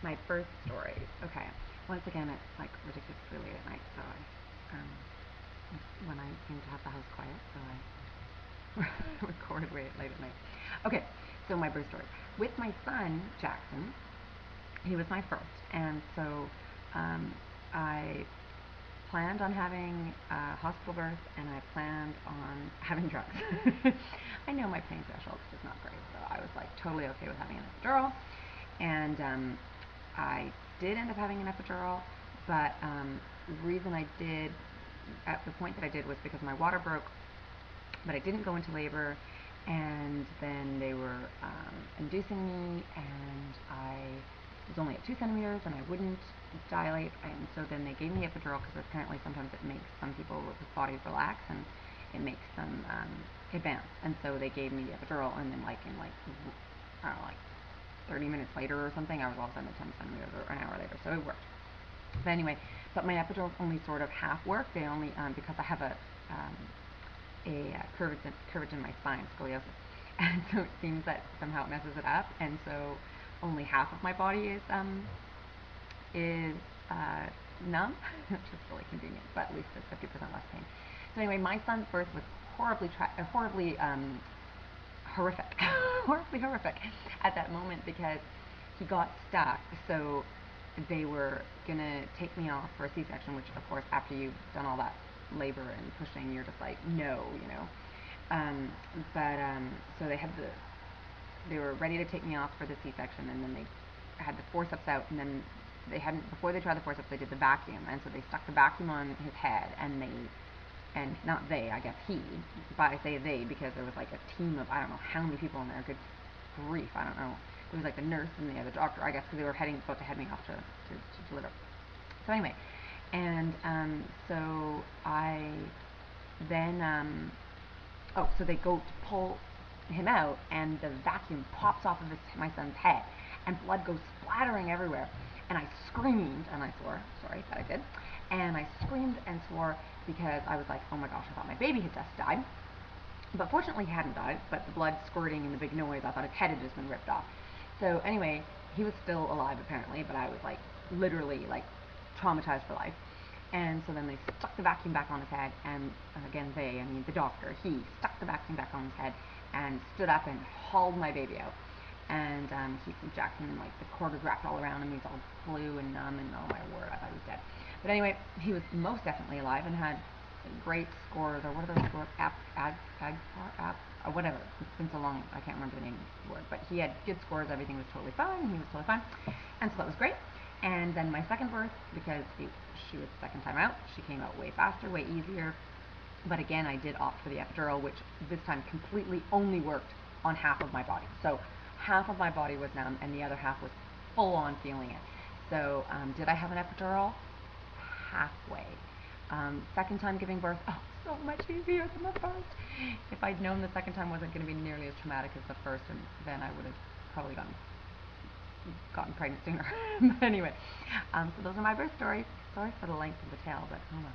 My birth story. Okay. Once again, it's like ridiculously late at night, so when I seem to have the house quiet, so I record late at night. Okay, so my birth story. With my son, Jackson, he was my first, and so I planned on having a hospital birth, and I planned on having drugs. I know my pain threshold is just not great, so I was like totally okay with having an epidural, and I did end up having an epidural, but the reason I did, at the point that I did, was because my water broke, but I didn't go into labor, and then they were inducing me, and I was only at 2 centimeters, and I wouldn't dilate, and so then they gave me epidural because apparently sometimes it makes some people with bodies relax, and it makes them advance, and so they gave me epidural, and then I don't know, 30 minutes later or something, I was all of a sudden at 10 centimeters, or an hour later, so it worked. But anyway, but my epidurals only sort of half work. They only, because I have a curvature in my spine, scoliosis, and so it seems that somehow it messes it up, and so only half of my body is numb, which is really convenient, but at least it's 50% less pain. So anyway, my son's birth was horribly horrific, horribly horrific at that moment, because he got stuck. So they were gonna take me off for a C-section, which of course after you've done all that labor and pushing, you're just like, no, you know. So they were ready to take me off for the C-section, and then they had the forceps out, and then before they tried the forceps, they did the vacuum, and so they stuck the vacuum on his head, and not they, I guess he, but I say they because there was like a team of, I don't know how many people in there, good grief, I don't know. It was like the nurse and the other doctor, I guess, because they were about to head me off to deliver. So anyway, and so I then, so they go to pull him out, and the vacuum pops off of my son's head, and blood goes splattering everywhere. And I screamed, and I swore, sorry, that I did, and I screamed and swore because I was like, oh my gosh, I thought my baby had just died. But fortunately he hadn't died, but the blood squirting and the big noise, I thought his head had just been ripped off. So anyway, he was still alive apparently, but I was like literally like traumatized for life. And so then they stuck the vacuum back on his head, and again the doctor, he stuck the vacuum back on his head and stood up and hauled my baby out. And Jackson, like the cord was wrapped all around him, he was all blue and numb, and oh my word, I thought he was dead. But anyway, he was most definitely alive and had great scores, or what are those scores, or whatever, it's been so long, I can't remember the name of the word, but he had good scores, everything was totally fine, he was totally fine, and so that was great. And then my second birth, because she was the second time out, she came out way faster, way easier, but again, I did opt for the epidural, which this time completely only worked on half of my body. So half of my body was numb, and the other half was full on feeling it. So did I have an epidural? Halfway. Second time giving birth, oh, so much easier than the first. If I'd known the second time wasn't going to be nearly as traumatic as the first, and then I would have probably gotten pregnant sooner. But anyway, so those are my birth stories. Sorry for the length of the tale, but oh well.